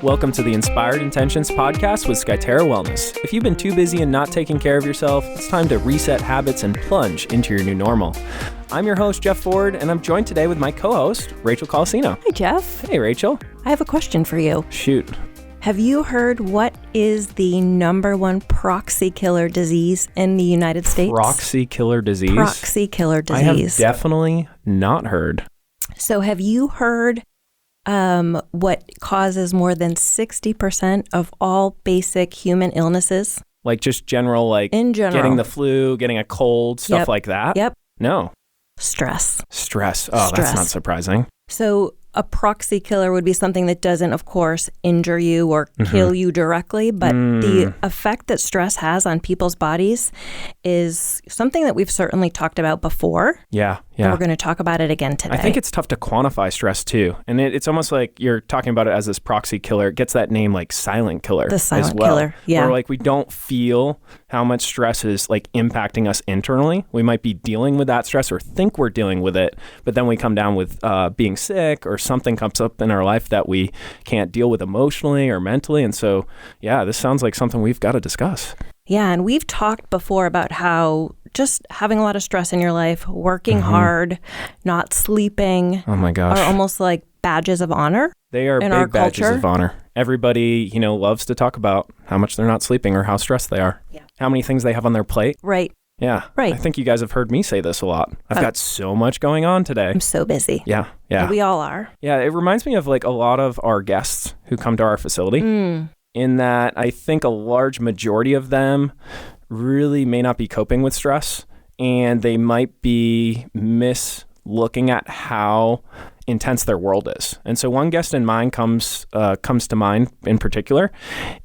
Welcome to the Inspired Intentions podcast with Skyterra Wellness. If you've been too busy and not taking care of yourself, it's time to reset habits and plunge into your new normal. I'm your host, Jeff Ford, and I'm joined today with my co-host, Rachael Colosino. Hi, Jeff. Hey, Rachel. I have a question for you. Shoot. Have you heard what is the number one proxy killer disease in the United States? Proxy killer disease? Proxy killer disease. I have definitely not heard. So have you heard what causes more than 60% of all basic human illnesses? Like just general, in general, getting the flu, getting a cold, stuff like that? Yep. No. Stress. Oh, that's not surprising. So a proxy killer would be something that doesn't, of course, injure you or kill you directly, but the effect that stress has on people's bodies is something that we've certainly talked about before. Yeah. And we're going to talk about it again today. I think it's tough to quantify stress too. And it's almost like you're talking about it as this proxy killer. It gets that name like silent killer. The silent as well, killer, yeah. Where like we don't feel how much stress is like impacting us internally. We might be dealing with that stress or think we're dealing with it, but then we come down with being sick or something comes up in our life that we can't deal with emotionally or mentally. And so, yeah, this sounds like something we've got to discuss. Yeah, and we've talked before about how just having a lot of stress in your life, working hard, not sleeping, oh my gosh, are almost like badges of honor. They are in big our badges culture. of honor. Everybody, loves to talk about how much they're not sleeping or how stressed they are. Yeah. How many things they have on their plate. Right. Yeah. Right. I think you guys have heard me say this a lot. I've got so much going on today. I'm so busy. Yeah. We all are. Yeah. It reminds me of like a lot of our guests who come to our facility in that I think a large majority of them really may not be coping with stress and they might be looking at how intense their world is. And so one guest in mind comes to mind in particular.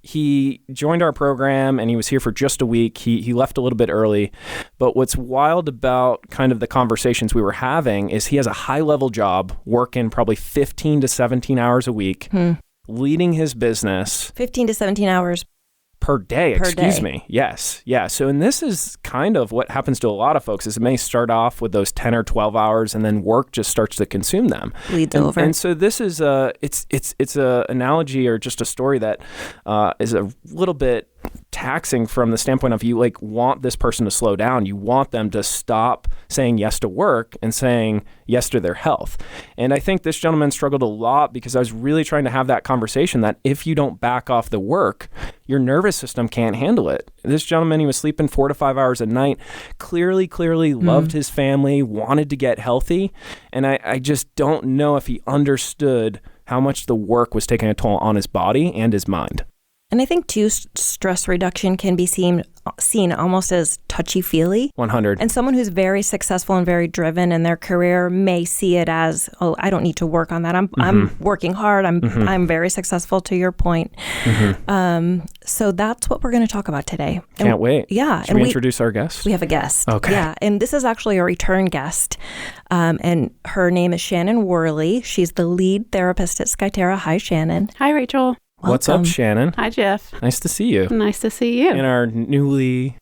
He joined our program and he was here for just a week. He left a little bit early. But what's wild about kind of the conversations we were having is he has a high-level job, working probably 15 to 17 hours a week, leading his business. 15 to 17 hours Per day. Yes. Yeah. So, and this is kind of what happens to a lot of folks is it may start off with those 10 or 12 hours and then work just starts to consume them. Bleeds over. And so this is it's a analogy or just a story that is a little bit taxing from the standpoint of you like want this person to slow down. You want them to stop saying yes to work and saying yes to their health. And I think this gentleman struggled a lot because I was really trying to have that conversation that if you don't back off the work, your nervous system can't handle it. This gentleman, he was sleeping 4 to 5 hours a night, clearly loved his family, wanted to get healthy. And I just don't know if he understood how much the work was taking a toll on his body and his mind. And I think, too, stress reduction can be seen almost as touchy-feely. 100. And someone who's very successful and very driven in their career may see it as, oh, I don't need to work on that. I'm working hard. I'm very successful, to your point. So that's what we're going to talk about today. Can't wait. Yeah. Should we introduce our guest? We have a guest. Okay. Yeah. And this is actually a return guest. And her name is Shannon Worley. She's the lead therapist at Skyterra. Hi, Shannon. Hi, Rachel. What's up, Shannon? Hi, Jeff. Nice to see you. Nice to see you. In our newly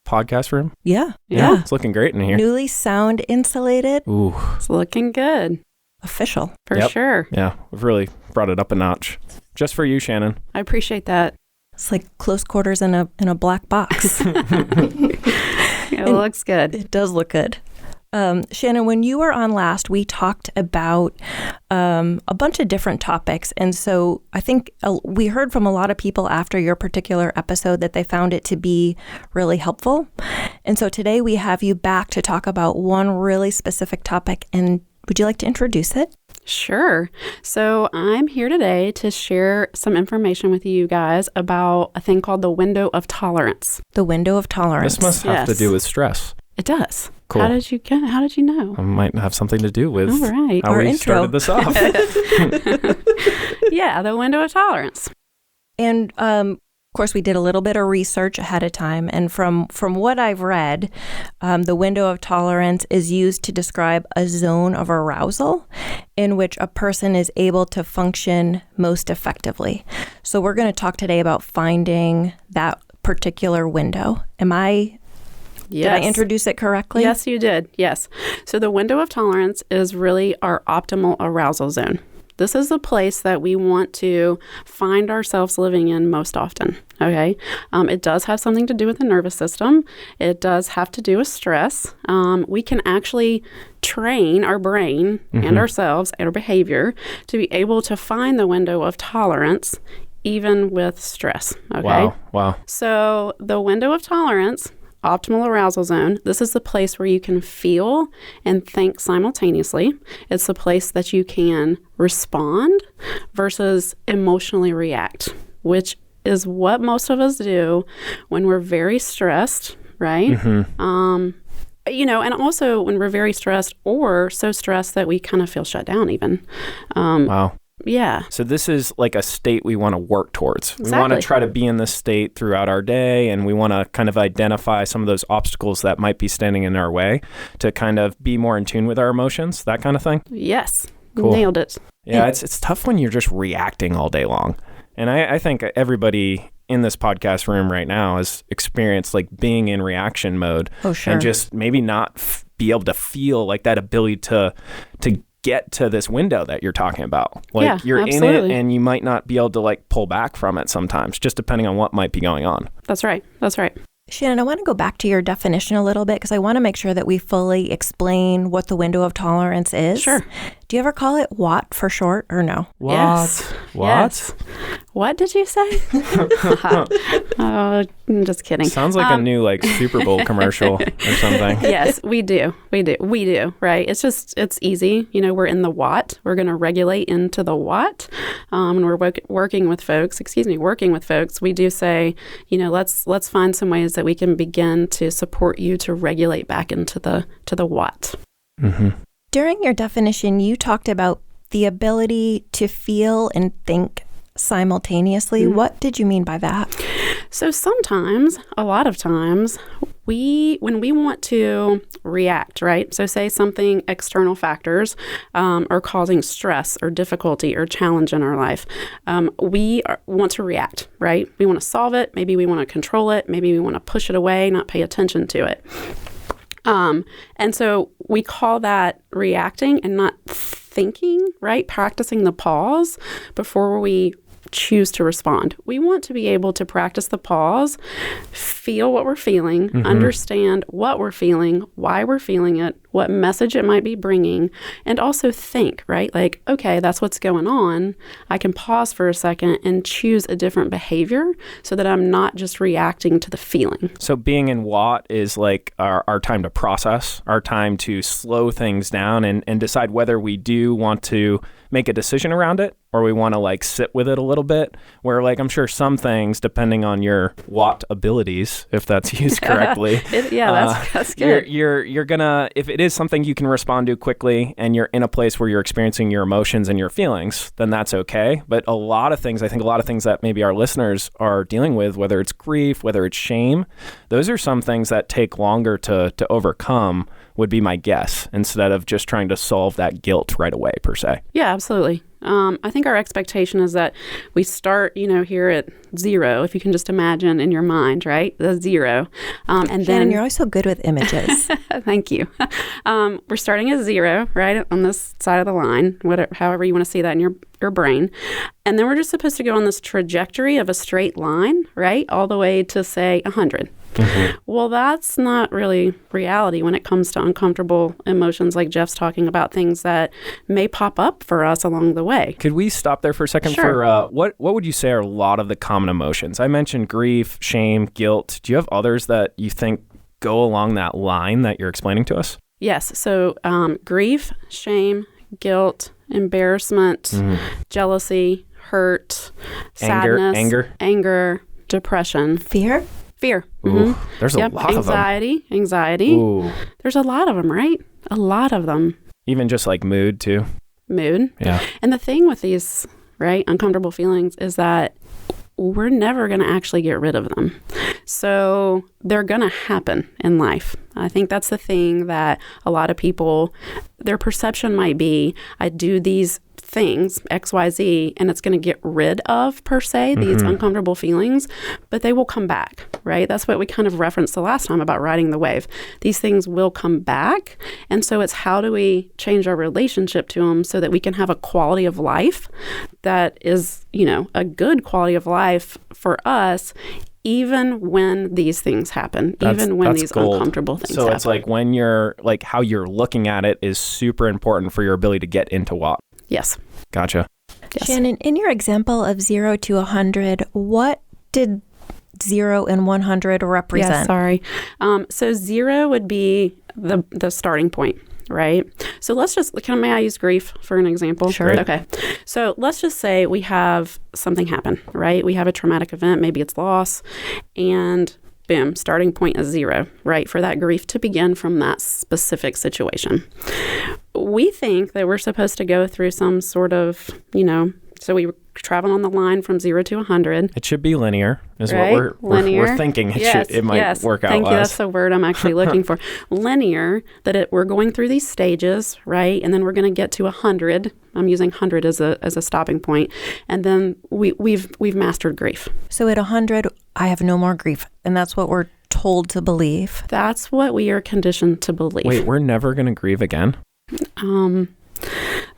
podcast room. Yeah. It's looking great in here. Newly sound insulated. Ooh. It's looking good. Official. For sure. Yeah, we've really brought it up a notch. Just for you, Shannon. I appreciate that. It's like close quarters in a black box. It looks good. It does look good. Shannon, when you were on last, we talked about a bunch of different topics. And so I think we heard from a lot of people after your particular episode that they found it to be really helpful. And so today we have you back to talk about one really specific topic. And would you like to introduce it? Sure. So I'm here today to share some information with you guys about a thing called the window of tolerance. The window of tolerance. This must have to do with stress. It does. Cool. How did you know? It might have something to do with how our we intro. started this off. Yeah, the window of tolerance. And of course, we did a little bit of research ahead of time. And from what I've read, the window of tolerance is used to describe a zone of arousal in which a person is able to function most effectively. So we're going to talk today about finding that particular window. Yes. Did I introduce it correctly? Yes, you did. Yes. So the window of tolerance is really our optimal arousal zone. This is the place that we want to find ourselves living in most often, okay? It does have something to do with the nervous system. It does have to do with stress. We can actually train our brain and ourselves and our behavior to be able to find the window of tolerance even with stress, okay? Wow. So the window of tolerance, optimal arousal zone, this is the place where you can feel and think simultaneously. It's the place that you can respond versus emotionally react, which is what most of us do when we're very stressed, right? And also when we're very stressed or so stressed that we kind of feel shut down even. Wow. Yeah. So this is like a state we want to work towards. Exactly. We want to try to be in this state throughout our day, and we want to kind of identify some of those obstacles that might be standing in our way to kind of be more in tune with our emotions, that kind of thing. Yes. Cool. Nailed it. Yeah, it's tough when you're just reacting all day long. And I think everybody in this podcast room right now has experienced like being in reaction mode. Oh, sure. And just maybe not be able to feel like that ability to get to this window that you're talking about. Like Yeah, you're absolutely. in it and you might not be able to like pull back from it sometimes, just depending on what might be going on. That's right. Shannon, I want to go back to your definition a little bit because I want to make sure that we fully explain what the window of tolerance is. Sure. Do you ever call it WAT for short or no? What? Yes. What? Yes. What did you say? Oh, I'm just kidding. Sounds like a new like Super Bowl commercial or something. Yes, we do, right? It's easy. We're in the what. We're going to regulate into the what. When we're working with folks, we do say, let's find some ways that we can begin to support you to regulate back into the what. Mm-hmm. During your definition, you talked about the ability to feel and think simultaneously. What did you mean by that? So sometimes, a lot of times, when we want to react, right? So say something, external factors are causing stress or difficulty or challenge in our life. We want to react, right? We want to solve it. Maybe we want to control it. Maybe we want to push it away, not pay attention to it. And so we call that reacting and not thinking, right? Practicing the pause before we choose to respond. We want to be able to practice the pause, feel what we're feeling, understand what we're feeling, why we're feeling it, what message it might be bringing, and also think, right? Like, okay, that's what's going on. I can pause for a second and choose a different behavior so that I'm not just reacting to the feeling. So being in what is like our time to process, our time to slow things down and decide whether we do want to make a decision around it or we want to like sit with it a little bit, where like I'm sure some things, depending on your what abilities, if that's used correctly. That's good. You're gonna, if it is something you can respond to quickly and you're in a place where you're experiencing your emotions and your feelings, then that's okay. But a lot of things that maybe our listeners are dealing with, whether it's grief, whether it's shame, those are some things that take longer to overcome, would be my guess, instead of just trying to solve that guilt right away per se. Yeah, absolutely. I think our expectation is that we start, here at 0, if you can just imagine in your mind, right? The 0. And Shannon, then you're always so good with images. Thank you. We're starting at 0, right? On this side of the line, however you want to see that in your brain. And then we're just supposed to go on this trajectory of a straight line, right? All the way to say 100. Well, that's not really reality when it comes to uncomfortable emotions, like Jeff's talking about, things that may pop up for us along the way. Could we stop there for a second? Sure. For what would you say are a lot of the common emotions? I mentioned grief, shame, guilt. Do you have others that you think go along that line that you're explaining to us? Yes. So grief, shame, guilt, embarrassment, jealousy, hurt, sadness, anger, depression, Fear? Ooh, there's a lot of them. Anxiety. Ooh. There's a lot of them, right? A lot of them. Even just like mood too. Mood. Yeah. And the thing with these, right, uncomfortable feelings is that we're never going to actually get rid of them. So they're going to happen in life. I think that's the thing that a lot of people, their perception might be, I do these things, XYZ, and it's going to get rid of, per se, these uncomfortable feelings, but they will come back. right? That's what we kind of referenced the last time about riding the wave. These things will come back. And so it's how do we change our relationship to them so that we can have a quality of life that is, a good quality of life for us, even when these things happen, even when these uncomfortable things happen. So it's like when you're like how you're looking at it is super important for your ability to get into what? Yes. Gotcha. Yes. Shannon, in your example of 0 to 100, what did 0 and 100 represent? Yes, sorry. So 0 would be the starting point. Right. So may I use grief for an example? Sure. Okay. So let's just say we have something happen, right? We have a traumatic event, maybe it's loss, and boom, starting point is 0, right? For that grief to begin from that specific situation. We think that we're supposed to go through some sort of, so we travel on the line from 0 to 100. It should be linear, is right? what we're thinking. It might work out. Thank you. That's the word I'm actually looking for. Linear. We're going through these stages, right? And then we're going to get to 100. I'm using 100 as a stopping point, and then we've mastered grief. So at 100, I have no more grief, and that's what we're told to believe. That's what we are conditioned to believe. Wait, we're never going to grieve again?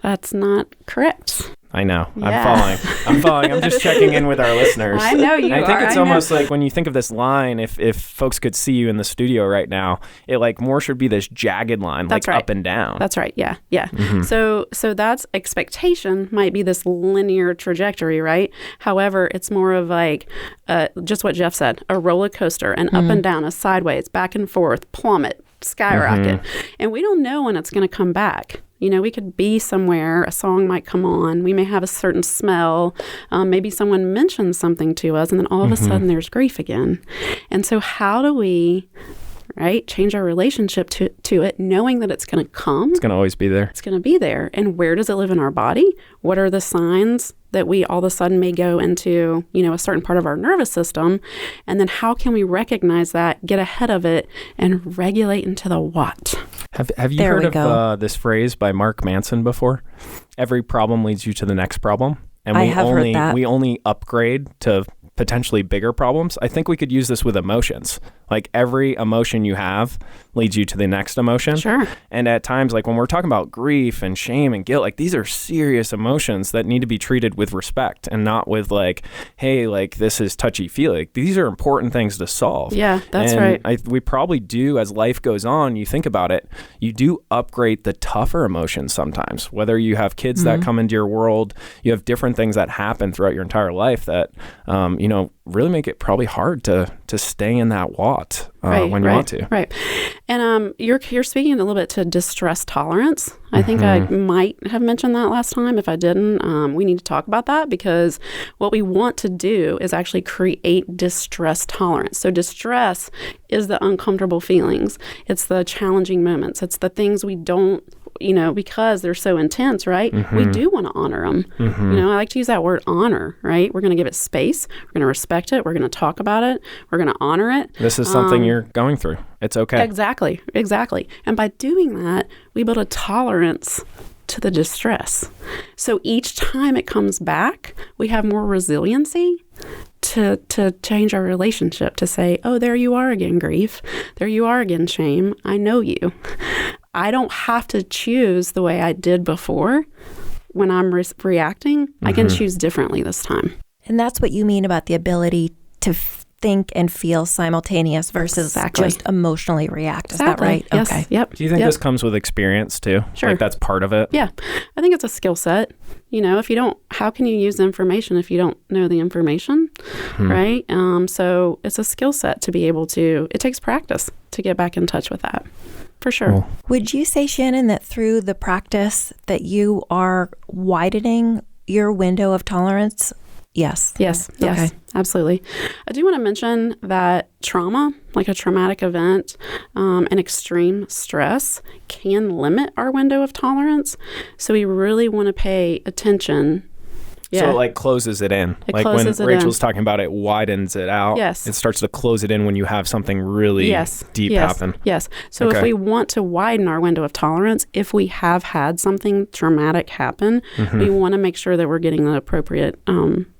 That's not correct. I know. Yeah. I'm following. I'm just checking in with our listeners. I know you are. I think it's almost like when you think of this line, if folks could see you in the studio right now, it like more should be this jagged line, That's like right. up and down. That's right. Yeah. Yeah. Mm-hmm. So that's expectation might be this linear trajectory, right? However, it's more of like just what Jeff said, a roller coaster, an up and down, a sideways, back and forth, plummet, skyrocket. And we don't know when it's going to come back. We could be somewhere, a song might come on, we may have a certain smell, maybe someone mentions something to us, and then all of a sudden there's grief again. And so how do we, change our relationship to it, knowing that it's going to come? It's going to always be there. It's going to be there. And where does it live in our body? What are the signs that we all of a sudden may go into, a certain part of our nervous system? And then how can we recognize that, get ahead of it, and regulate into the what? Have you heard of this phrase by Mark Manson before? Every problem leads you to the next problem. And we only upgrade to potentially bigger problems. I think we could use this with emotions. Like every emotion you have leads you to the next emotion. Sure. And at times, like when we're talking about grief and shame and guilt, like these are serious emotions that need to be treated with respect and not with like, hey, like this is touchy-feely. Like, these are important things to solve. Yeah, that's right. We probably do, as life goes on, you think about it, you do upgrade the tougher emotions sometimes. Whether you have kids that come into your world, you have different things that happen throughout your entire life that, really make it probably hard to stay in that what when you want to. Right. And you're speaking a little bit to distress tolerance. I think I might have mentioned that last time. If I didn't, we need to talk about that, because what we want to do is actually create distress tolerance. So distress is the uncomfortable feelings. It's the challenging moments. It's the things we don't, because they're so intense, right? We do want to honor them. I like to use that word honor, right? We're going to give it space. We're going to respect it. We're going to talk about it. We're going to honor it. This is something you're going through. It's okay. Exactly. And by doing that, we build a tolerance to the distress. So each time it comes back, we have more resiliency to change our relationship, to say, oh, there you are again, grief. There you are again, shame. I know you. I don't have to choose the way I did before when I'm reacting. I can choose differently this time. And that's what you mean about the ability to think and feel simultaneous versus just emotionally react. Is that right? Yes. Okay. Yep. Do you think this comes with experience too? Sure. Like that's part of it? Yeah. I think it's a skill set. If you don't, how can you use information if you don't know the information, right? So it's a skill set to be able to, it takes practice to get back in touch with that. For sure. Cool. Would you say, Shannon, that through the practice that you are widening your window of tolerance? Yes. Yes. Okay. Absolutely. I do want to mention that trauma, like a traumatic event, and extreme stress can limit our window of tolerance. So we really want to pay attention. So it like closes it in. Like when Rachel's talking about it, widens it out. Yes. It starts to close it in when you have something really deep happen. Yes. So if we want to widen our window of tolerance, if we have had something traumatic happen, we want to make sure that we're getting the appropriate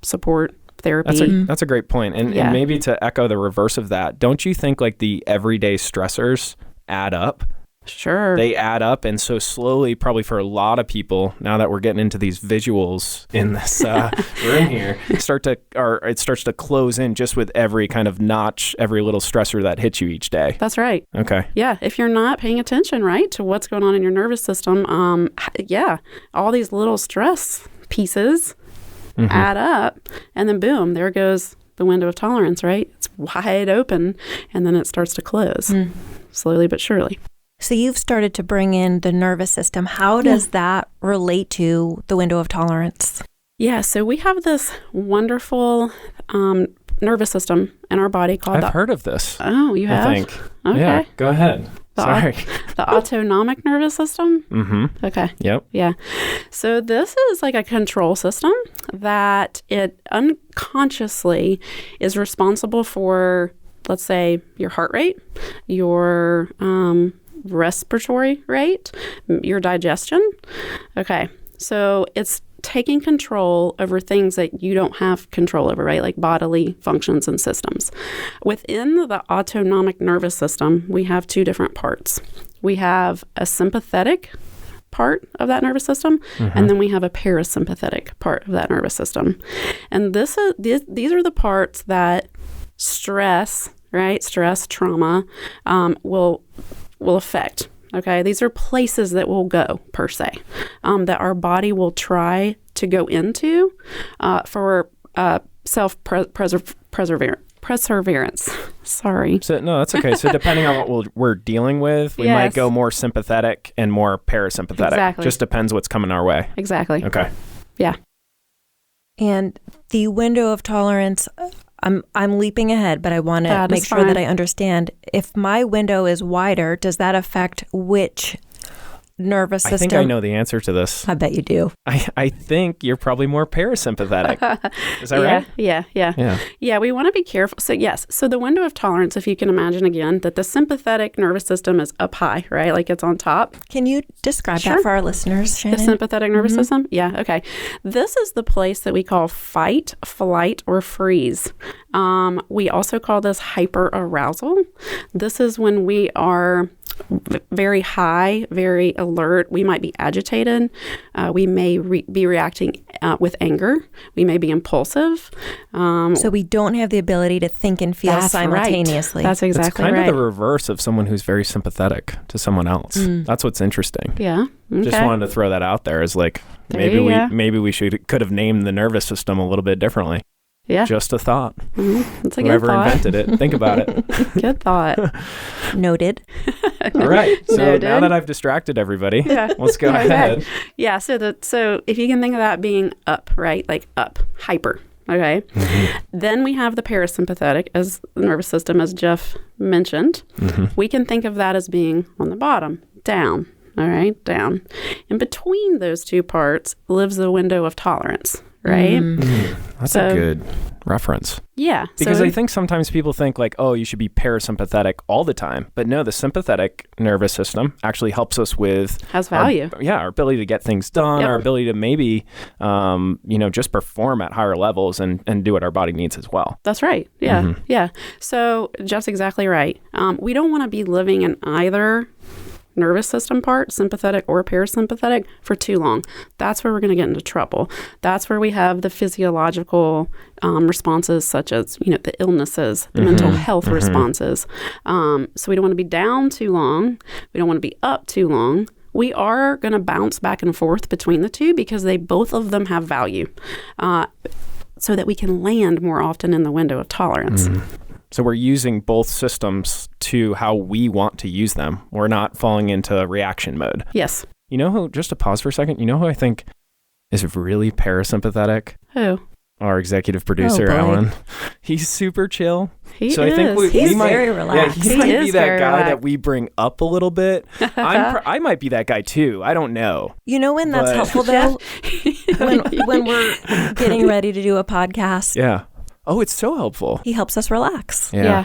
support, therapy. That's a great point. And maybe to echo the reverse of that, don't you think like the everyday stressors add up? Sure. They add up. And so slowly, probably for a lot of people, now that we're getting into these visuals in this room here, it starts to close in just with every kind of notch, every little stressor that hits you each day. That's right. Okay. Yeah. If you're not paying attention, right, to what's going on in your nervous system, all these little stress pieces add up, and then boom, there goes the window of tolerance, right? It's wide open, and then it starts to close slowly but surely. So you've started to bring in the nervous system. How does that relate to the window of tolerance? Yeah, so we have this wonderful nervous system in our body called... I've heard of this. Oh, you have? I think. Okay. Yeah, go ahead. Sorry. The autonomic nervous system? Mm-hmm. Okay. Yep. Yeah. So this is like a control system that it unconsciously is responsible for, let's say, your heart rate, your respiratory rate, your digestion. Okay. So it's taking control over things that you don't have control over, right? Like bodily functions and systems. Within the autonomic nervous system, we have two different parts. We have a sympathetic part of that nervous system, and then we have a parasympathetic part of that nervous system. And these are the parts that stress, right? Stress, trauma, will affect. Okay, these are places that will go, per se, that our body will try to go into for perseverance. Sorry. So, no, that's okay. So depending on what we're dealing with, we might go more sympathetic and more parasympathetic. Exactly. Just depends what's coming our way. Exactly. Okay. Yeah. And the window of tolerance, I'm leaping ahead, but I want to make sure that I understand. If my window is wider, does that affect which nervous system? I think I know the answer to this. I bet you do. I think you're probably more parasympathetic. Is that right? Yeah, we want to be careful. So yes, so the window of tolerance, if you can imagine again, that the sympathetic nervous system is up high, right? Like it's on top. Can you describe that for our listeners, Shannon? The sympathetic nervous system? Yeah, okay. This is the place that we call fight, flight, or freeze. We also call this hyperarousal. This is when we are very high, very alert. We might be agitated. We may be reacting with anger. We may be impulsive. So we don't have the ability to think and feel simultaneously. Right. That's exactly It's kind right. of the reverse of someone who's very sympathetic to someone else. That's what's interesting. Yeah. Okay. Just wanted to throw that out there as like maybe we could have named the nervous system a little bit differently. Yeah. Just a thought. That's a Whoever good thought. invented it, think about it. Good thought. Noted. All right. So Noted. now that I've distracted everybody, let's go ahead. Yeah. So if you can think of that being up, right? Like up, hyper. Okay. Then we have the parasympathetic as the nervous system, as Jeff mentioned. We can think of that as being on the bottom, down. All right, down. In between those two parts lives the window of tolerance, right? That's a good reference. Yeah. Because I think sometimes people think like, oh, you should be parasympathetic all the time. But no, the sympathetic nervous system actually helps us with... Has value. Our ability to get things done, our ability to maybe, just perform at higher levels and do what our body needs as well. That's right. Yeah. Yeah. So Jeff's exactly right. We don't want to be living in either nervous system part, sympathetic or parasympathetic, for too long. That's where we're going to get into trouble. That's where we have the physiological responses, such as, the illnesses, the mental health responses. So we don't want to be down too long. We don't want to be up too long. We are going to bounce back and forth between the two because both of them have value, so that we can land more often in the window of tolerance. So we're using both systems to how we want to use them. We're not falling into reaction mode. Yes. Just to pause for a second, who I think is really parasympathetic? Who? Our executive producer, Alan. He's super chill. He is. I think he's might, very relaxed. Yeah, he might be that guy relaxed. that we bring up a little bit. I might be that guy too. I don't know. When that's helpful though? when we're getting ready to do a podcast. Yeah. Oh, it's so helpful. He helps us relax. Yeah.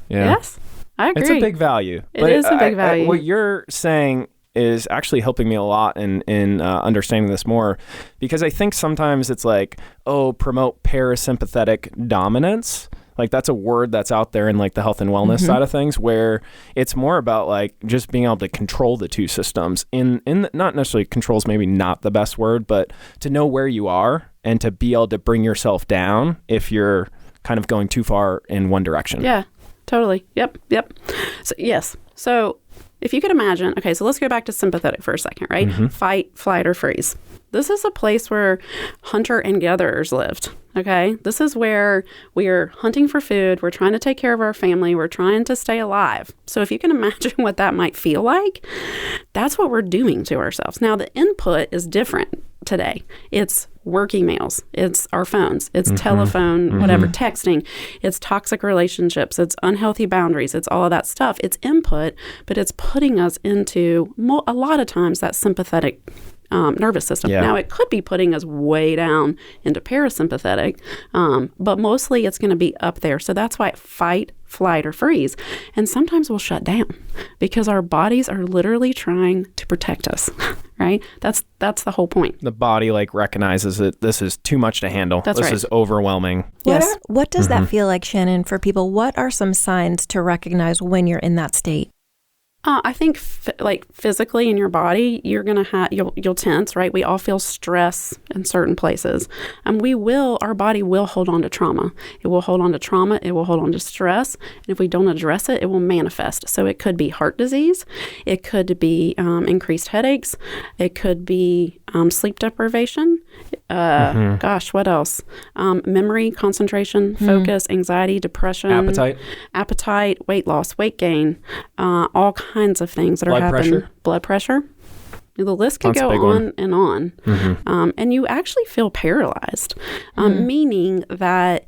Yes, I agree. It's a big value. It is a big value. What you're saying is actually helping me a lot in understanding this more, because I think sometimes it's like, oh, promote parasympathetic dominance. Like that's a word that's out there in like the health and wellness side of things, where it's more about like just being able to control the two systems not necessarily control's maybe not the best word, but to know where you are and to be able to bring yourself down if you're kind of going too far in one direction. Yeah, totally. Yep. So yes. So if you could imagine, okay, so let's go back to sympathetic for a second, right? Fight, flight, or freeze. This is a place where hunter and gatherers lived, okay? This is where we're hunting for food. We're trying to take care of our family. We're trying to stay alive. So if you can imagine what that might feel like, that's what we're doing to ourselves. Now, the input is different today. It's work emails. It's our phones. It's telephone, whatever, texting. It's toxic relationships. It's unhealthy boundaries. It's all of that stuff. It's input, but it's putting us into, a lot of times, that sympathetic nervous system. Yeah. Now, it could be putting us way down into parasympathetic, but mostly it's going to be up there. So that's why fight, flight, or freeze. And sometimes we'll shut down because our bodies are literally trying to protect us, right? That's the whole point. The body like recognizes that this is too much to handle. That's this right. is overwhelming. Yes. What does that feel like, Shannon, for people? What are some signs to recognize when you're in that state? I think physically in your body, you're going to have, you'll tense, right? We all feel stress in certain places. And our body will hold on to trauma. It will hold on to trauma. It will hold on to stress. And if we don't address it, it will manifest. So it could be heart disease. It could be increased headaches. It could be sleep deprivation. Gosh, what else? Memory, concentration, focus, anxiety, depression. Appetite, weight loss, weight gain, all kinds of things that are happening. Blood pressure. The list could go on and on. And you actually feel paralyzed, meaning that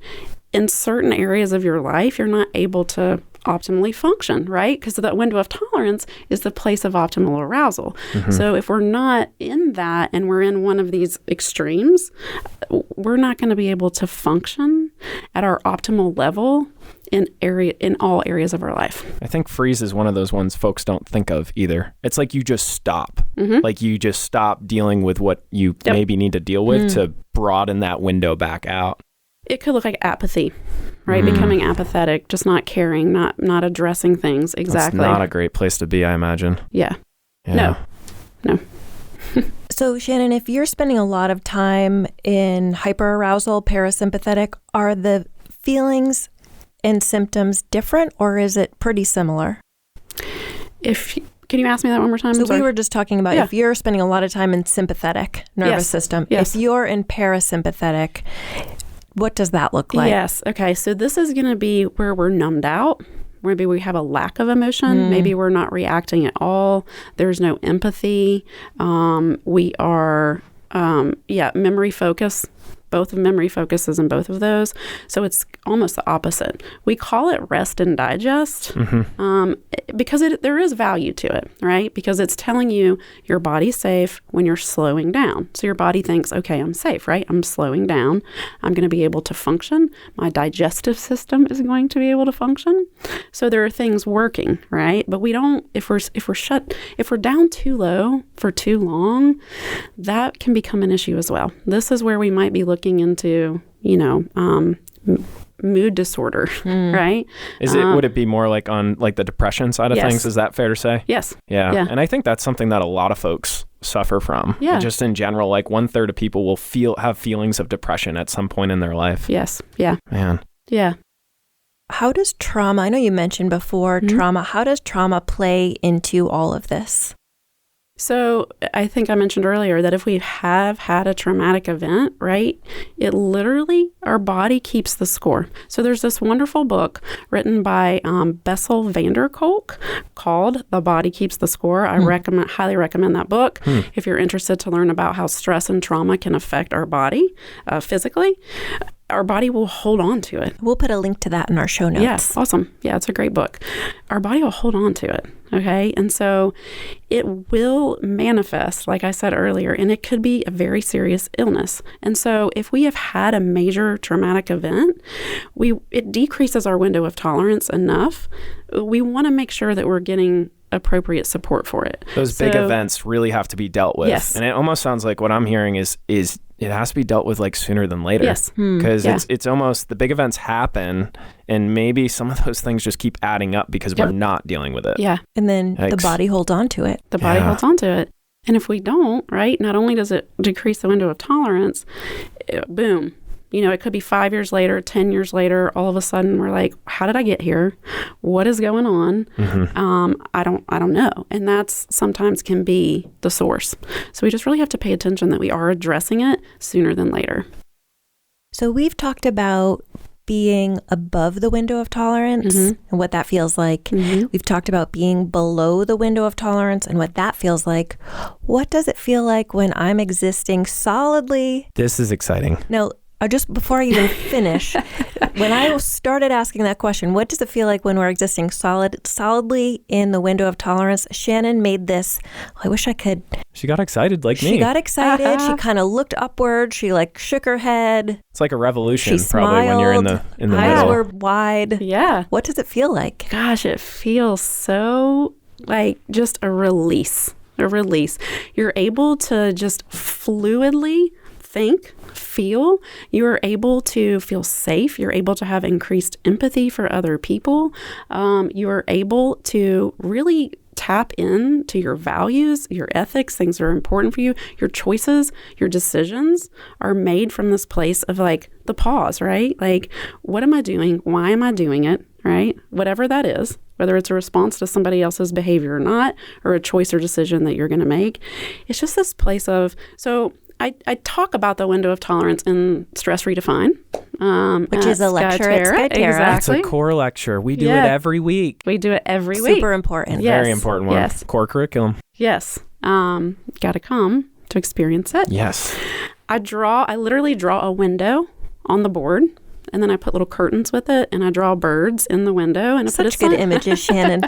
in certain areas of your life, you're not able to optimally function, right? Because that window of tolerance is the place of optimal arousal. So if we're not in that and we're in one of these extremes, we're not going to be able to function at our optimal level in all areas of our life. I think freeze is one of those ones folks don't think of either. It's like you just stop. Like you just stop dealing with what you maybe need to deal with to broaden that window back out. It could look like apathy, right? Becoming apathetic, just not caring, not addressing things. Exactly. It's not a great place to be, I imagine. Yeah. No. So, Shannon, if you're spending a lot of time in hyperarousal, parasympathetic, are the feelings and symptoms different, or is it pretty similar? Can you ask me that one more time? So we were just talking about if you're spending a lot of time in sympathetic nervous system. Yes. If you're in parasympathetic, what does that look like? Yes. Okay. So this is going to be where we're numbed out. Maybe we have a lack of emotion. Maybe we're not reacting at all. There's no empathy. We are, memory focus. Both of memory focuses in both of those. So it's almost the opposite. We call it rest and digest because there is value to it, right? Because it's telling you your body's safe when you're slowing down. So your body thinks, okay, I'm safe, right? I'm slowing down. I'm going to be able to function. My digestive system is going to be able to function. So there are things working, right? But we don't, if we're down too low for too long, that can become an issue as well. This is where we might be looking into, mood disorder, right? Would it be more like on like the depression side of things? Is that fair to say? Yes. Yeah. And I think that's something that a lot of folks suffer from. Yeah. Just in general, like 1/3 of people will have feelings of depression at some point in their life. Yes. Yeah. Man. Yeah. How does trauma, I know you mentioned before trauma, how does trauma play into all of this? So I think I mentioned earlier that if we have had a traumatic event, right, it literally, our body keeps the score. So there's this wonderful book written by Bessel van der Kolk called The Body Keeps the Score. I highly recommend that book if you're interested to learn about how stress and trauma can affect our body physically. Our body will hold on to it. We'll put a link to that in our show notes. Yes, awesome. Yeah, it's a great book. Our body will hold on to it, okay? And so it will manifest, like I said earlier, and it could be a very serious illness. And so if we have had a major traumatic event, it decreases our window of tolerance enough. We want to make sure that we're getting appropriate support for it. Those big events really have to be dealt with. Yes. And it almost sounds like what I'm hearing is it has to be dealt with like sooner than later. Yes. Because it's almost the big events happen and maybe some of those things just keep adding up because we're not dealing with it. Yeah. And then the body holds on to it. The body holds on to it. And if we don't, right, not only does it decrease the window of tolerance, boom. It could be 5 years later, 10 years later, all of a sudden we're like, how did I get here? What is going on? I don't know. And that's sometimes can be the source. So we just really have to pay attention that we are addressing it sooner than later. So we've talked about being above the window of tolerance and what that feels like. We've talked about being below the window of tolerance and what that feels like. What does it feel like when I'm existing solidly? This is exciting. No, just before I even finish, when I started asking that question, what does it feel like when we're existing solidly in the window of tolerance? Shannon made this. I wish I could. She got excited like me. She got excited. She kind of looked upward. She shook her head. It's like a revolution, She probably smiled. when you're in the Eyes middle. were wide. Yeah. What does it feel like? Gosh, it feels so like just a release. You're able to just fluidly think, feel. You're able to feel safe. You're able to have increased empathy for other people. You're able to really tap into your values, your ethics, things that are important for you. Your choices, your decisions are made from this place of like the pause, right? Like, what am I doing? Why am I doing it? Right? Whatever that is, whether it's a response to somebody else's behavior or not, or a choice or decision that you're going to make. It's just this place of, so I talk about the window of tolerance in Stress Redefined. Which is a lecture at Skyterra. Exactly. It's a core lecture. We do it every week. We do it every week. Super important. Yes. Very important one. Yes. Core curriculum. Yes. Got to come to experience it. Yes. I literally draw a window on the board, and then I put little curtains with it, and I draw birds in the window. And I put a Such good images, Shannon.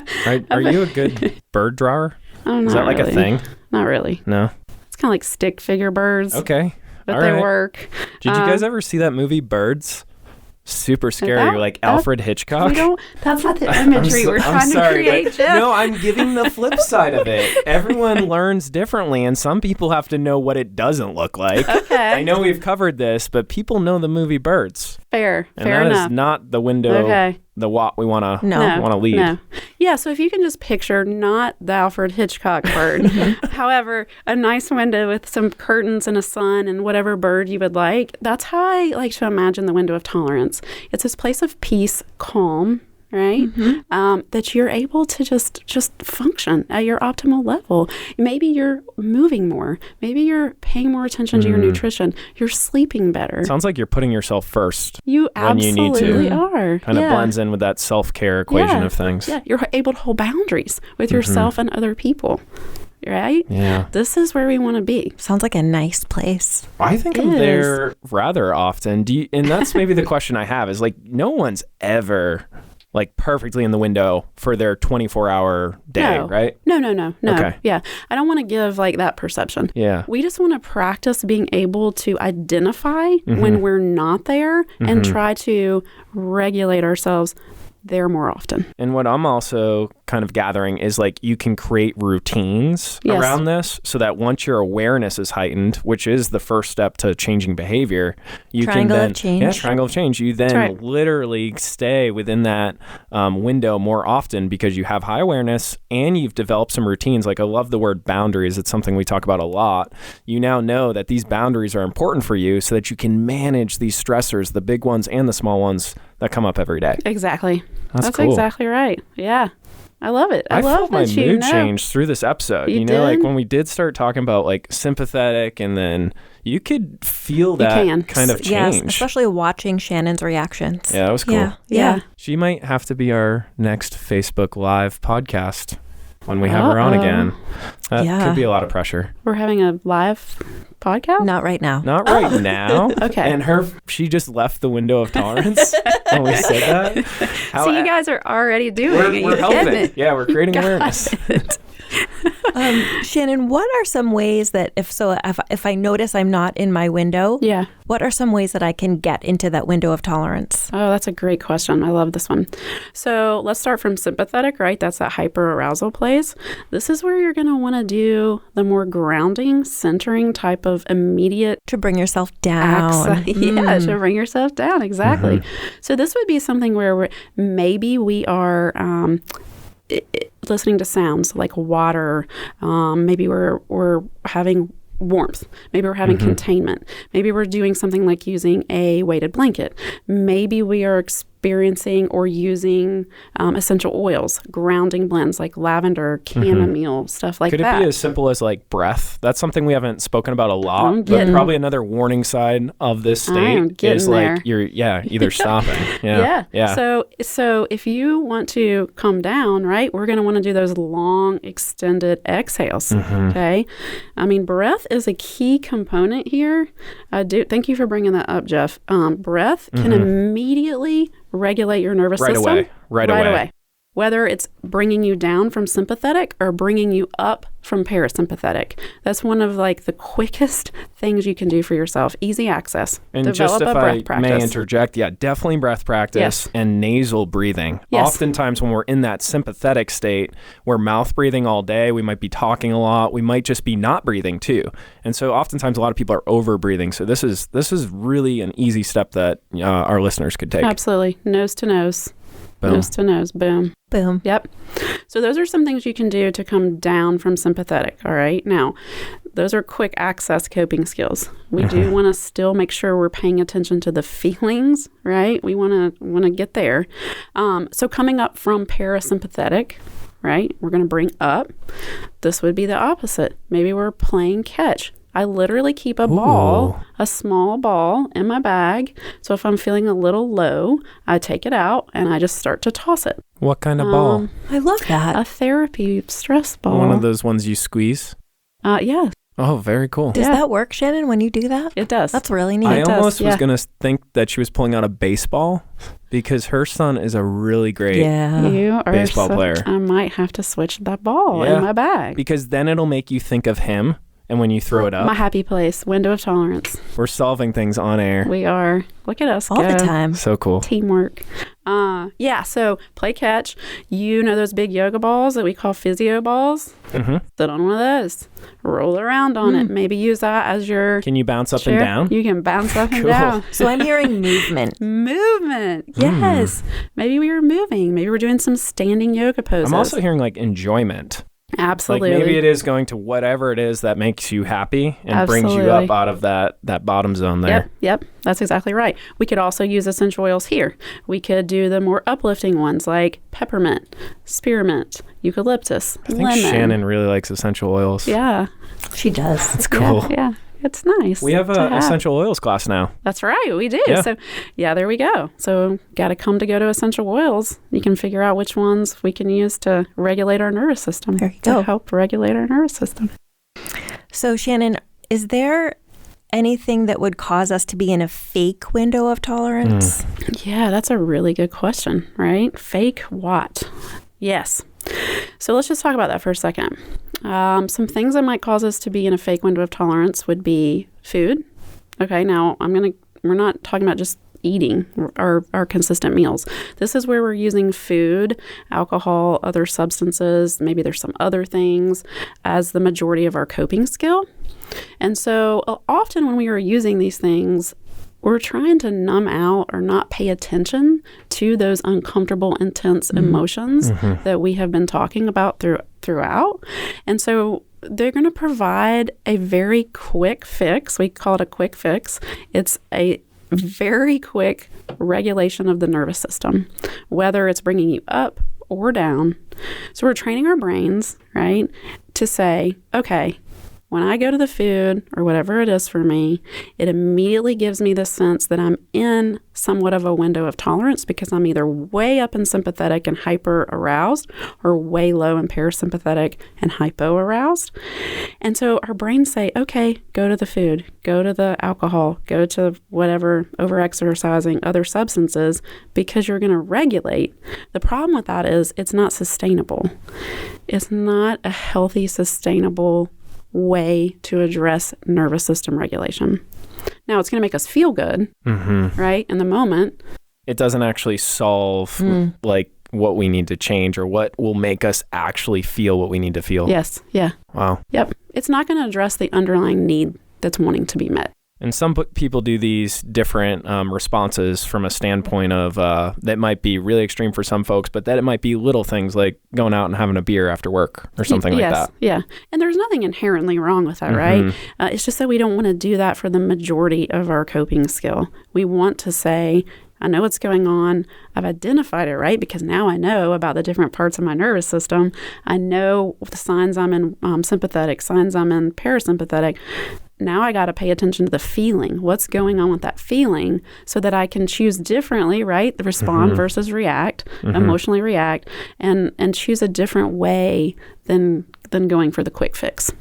Are you a good bird drawer? Oh, Is that like really. a thing? Not really. No. It's kind of like stick figure birds. Okay. But All they right. work. Did you guys ever see that movie Birds? Super scary, like Alfred Hitchcock. That's not the imagery we're trying to create, but Jeff. no, I'm giving the flip side of it. Everyone learns differently, and some people have to know what it doesn't look like. Okay. I know we've covered this, but people know the movie Birds. Fair And that enough. is not the window, the what we want to lead. No. Yeah, so if you can just picture not the Alfred Hitchcock bird, however, a nice window with some curtains and a sun and whatever bird you would like, that's how I like to imagine the window of tolerance. It's this place of peace, calm, right? That you're able to just function at your optimal level. Maybe you're moving more. Maybe you're paying more attention to your nutrition. You're sleeping better. Sounds like you're putting yourself first. You when you need absolutely to. are. Kind of blends in with that self-care equation of things. Yeah, you're able to hold boundaries with yourself and other people. Right? Yeah. This is where we want to be. Sounds like a nice place. I think I'm there rather often. And that's maybe the question I have is like, no one's ever like perfectly in the window for their 24-hour day, right? No. Okay. Yeah. I don't want to give like that perception. Yeah. We just want to practice being able to identify when we're not there and try to regulate ourselves there more often. And what I'm also kind of gathering is like you can create routines around this so that once your awareness is heightened, which is the first step to changing behavior, you Triangle can then of change. Yeah, triangle of change. You then literally stay within that window more often because you have high awareness and you've developed some routines. Like I love the word boundaries. It's something we talk about a lot. You now know that these boundaries are important for you so that you can manage these stressors, the big ones and the small ones that come up every day. Exactly. That's cool. Exactly right. Yeah. I love it. I love felt my that you mood know. change through this episode. You know, like did? when we did start talking about like sympathetic, and then you could feel that kind of change. Yes, especially watching Shannon's reactions. Yeah, that was cool. Yeah. She might have to be our next Facebook Live podcast when we have her on again. That could be a lot of pressure. We're having a live podcast? Not right now. Not right now. Okay. And she just left the window of tolerance when we said that. So you guys are already doing it. We're You're helping. getting it. Yeah, we're creating awareness. Shannon, what are some ways that if I notice I'm not in my window, what are some ways that I can get into that window of tolerance? Oh, that's a great question. I love this one. So let's start from sympathetic, right? That's that hyperarousal place. This is where you're going to want to do the more grounding, centering type of immediate to bring yourself down. Yeah, to bring yourself down. Exactly. So this would be something where maybe we are listening to sounds like water. Maybe we're having warmth. Maybe we're having containment. Maybe we're doing something like using a weighted blanket. Maybe we are experiencing or using essential oils, grounding blends like lavender, chamomile, stuff like that. Could it be as simple as like breath? That's something we haven't spoken about a lot, but probably another warning sign of this state is like you're either stopping. Yeah. So if you want to come down, right, we're going to want to do those long extended exhales. Okay. I mean, breath is a key component here. Thank you for bringing that up, Jeff. Breath can immediately regulate your nervous system right away. Whether it's bringing you down from sympathetic or bringing you up from parasympathetic. That's one of like the quickest things you can do for yourself. Easy access. And develop just if a breath I practice. may interject, definitely breath practice and nasal breathing. Yes. Oftentimes when we're in that sympathetic state, we're mouth breathing all day, we might be talking a lot, we might just be not breathing too. And so oftentimes a lot of people are over breathing. So this is really an easy step that our listeners could take. Absolutely. Nose to nose. Boom. Nose to nose. Boom. Boom. Yep. So those are some things you can do to come down from sympathetic. All right. Now, those are quick access coping skills. We do want to still make sure we're paying attention to the feelings, right? We want to get there. So coming up from parasympathetic, right? We're going to bring up. This would be the opposite. Maybe we're playing catch. I literally keep a ball, a small ball in my bag. So if I'm feeling a little low, I take it out and I just start to toss it. What kind of ball? I love that. A therapy stress ball. One of those ones you squeeze? Yeah. Oh, very cool. Does that work, Shannon, when you do that? It does. That's really neat. I almost was going to think that she was pulling out a baseball because her son is a really great baseball player. I might have to switch that ball in my bag. Because then it'll make you think of him. And when you throw it up. My happy place, window of tolerance. We're solving things on air. We are. Look at us all the time. So cool. Teamwork. So play catch. You know those big yoga balls that we call physio balls? Sit on one of those. Roll around on it. Maybe use that as your Can you bounce up chair. and down? You can bounce up and down. So I'm hearing movement. Movement. Yes. Maybe we were moving. Maybe we're doing some standing yoga poses. I'm also hearing like enjoyment. Absolutely. Like maybe it is going to whatever it is that makes you happy and brings you up out of that bottom zone there. Yep. That's exactly right. We could also use essential oils here. We could do the more uplifting ones like peppermint, spearmint, eucalyptus, lemon. I think Shannon really likes essential oils. Yeah. She does. It's cool. Yeah. It's nice. We have an essential oils class now. That's right. We do. Yeah. So, there we go. So, got to come to go to essential oils. You can figure out which ones we can use to regulate our nervous system. There you go. To help regulate our nervous system. So, Shannon, is there anything that would cause us to be in a fake window of tolerance? Yeah, that's a really good question, right? Fake what? Yes. So let's just talk about that for a second. Some things that might cause us to be in a fake window of tolerance would be food. Okay, now we're not talking about just eating our consistent meals. This is where we're using food, alcohol, other substances, maybe there's some other things as the majority of our coping skill. And so often when we are using these things, we're trying to numb out or not pay attention to those uncomfortable, intense emotions that we have been talking about throughout. And so they're going to provide a very quick fix. We call it a quick fix. It's a very quick regulation of the nervous system, whether it's bringing you up or down. So we're training our brains, right, to say, okay, when I go to the food or whatever it is for me, it immediately gives me the sense that I'm in somewhat of a window of tolerance because I'm either way up in sympathetic and hyper aroused or way low in parasympathetic and hypo aroused. And so our brains say, okay, go to the food, go to the alcohol, go to whatever, over-exercising, other substances, because you're going to regulate. The problem with that is it's not sustainable. It's not a healthy, sustainable way to address nervous system regulation. Now, it's going to make us feel good, right, in the moment. It doesn't actually solve like what we need to change or what will make us actually feel what we need to feel. Yes. Yeah. Wow. Yep. It's not going to address the underlying need that's wanting to be met. And some people do these different responses from a standpoint of that might be really extreme for some folks, but that it might be little things like going out and having a beer after work or something like that. Yeah. And there's nothing inherently wrong with that, right? It's just that we don't want to do that for the majority of our coping skill. We want to say, I know what's going on. I've identified it, right? Because now I know about the different parts of my nervous system. I know the signs I'm in sympathetic, signs I'm in parasympathetic. Now I got to pay attention to the feeling. What's going on with that feeling so that I can choose differently, right? The respond versus react, emotionally react, and choose a different way than going for the quick fix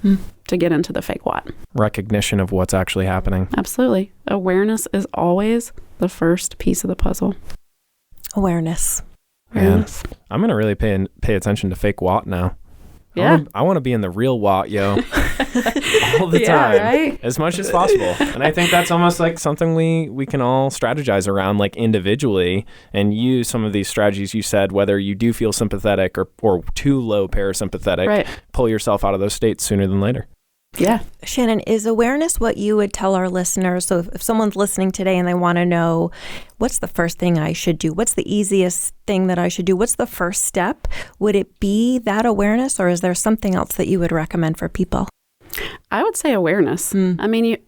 to get into the fake what. Recognition of what's actually happening. Absolutely. Awareness is always the first piece of the puzzle. Awareness. Man, I'm going to really pay attention to fake what now. Yeah. I want to be in the real what, yo. All the time. Right? As much as possible. And I think that's almost like something we can all strategize around, like individually, and use some of these strategies you said, whether you do feel sympathetic or too low parasympathetic, right. Pull yourself out of those states sooner than later. Yeah. Shannon, is awareness what you would tell our listeners? So if someone's listening today and they want to know, what's the first thing I should do? What's the easiest thing that I should do? What's the first step? Would it be that awareness, or is there something else that you would recommend for people? I would say awareness. I mean, you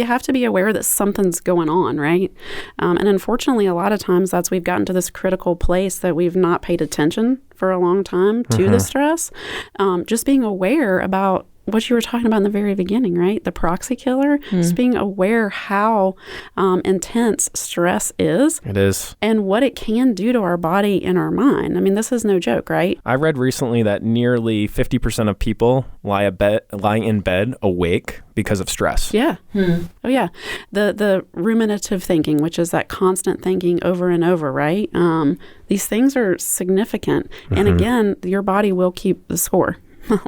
have to be aware that something's going on, right? And unfortunately, a lot of times we've gotten to this critical place that we've not paid attention for a long time to the stress. Just being aware about what you were talking about in the very beginning, right? The proxy killer, just being aware how intense stress is. It is. And what it can do to our body and our mind. I mean, this is no joke, right? I read recently that nearly 50% of people lie in bed awake because of stress. Yeah. Oh, yeah. The ruminative thinking, which is that constant thinking over and over, right? These things are significant. And again, your body will keep the score.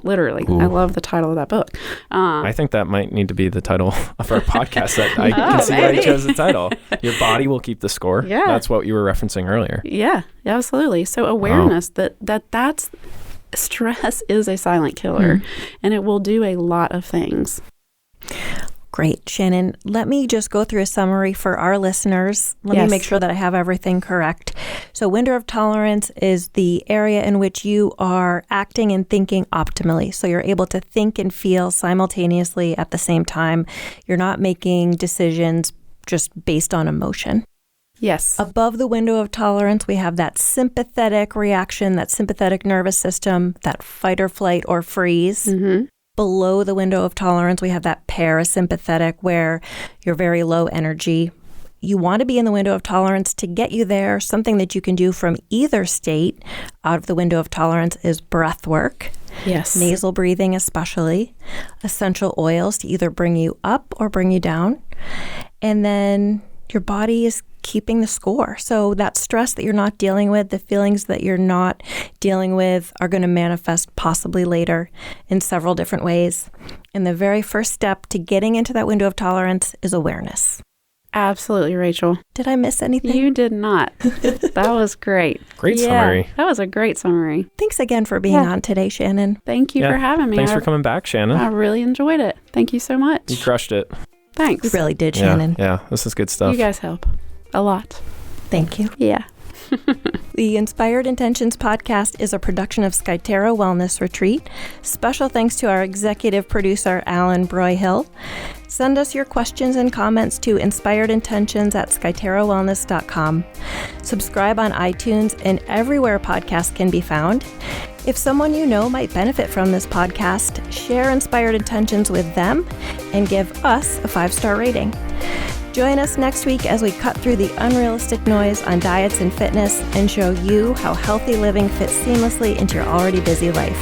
Literally. Ooh. I love the title of that book. I think that might need to be the title of our podcast. That I can see why you chose the title. Your body will keep the score. Yeah. That's what you were referencing earlier. Yeah, absolutely. So awareness that's stress is a silent killer, and it will do a lot of things. Great. Shannon, let me just go through a summary for our listeners. Let me make sure that I have everything correct. So window of tolerance is the area in which you are acting and thinking optimally. So you're able to think and feel simultaneously at the same time. You're not making decisions just based on emotion. Yes. Above the window of tolerance, we have that sympathetic reaction, that sympathetic nervous system, that fight or flight or freeze. Below the window of tolerance, we have that parasympathetic where you're very low energy. You want to be in the window of tolerance. To get you there, something that you can do from either state out of the window of tolerance is breath work. Yes. Nasal breathing especially. Essential oils to either bring you up or bring you down. And then your body is keeping the score. So that stress that you're not dealing with, the feelings that you're not dealing with are going to manifest possibly later in several different ways. And the very first step to getting into that window of tolerance is awareness. Absolutely, Rachel. Did I miss anything? You did not. That was great. Great summary. That was a great summary. Thanks again for being on today, Shannon. Thank you for having me. Thanks for coming back, Shannon. I really enjoed it. Thank you so much. You crushed it. Thanks. You really did, Shannon. Yeah, this is good stuff. You guys help a lot. Thank you. Yeah. The Inspired Intentions podcast is a production of Skyterra Wellness Retreat. Special thanks to our executive producer, Alan Broyhill. Send us your questions and comments to inspiredintentions@skyterrawellness.com. Subscribe on iTunes and everywhere podcasts can be found. If someone you know might benefit from this podcast, share Inspired Intentions with them and give us a 5-star rating. Join us next week as we cut through the unrealistic noise on diets and fitness and show you how healthy living fits seamlessly into your already busy life.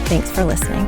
Thanks for listening.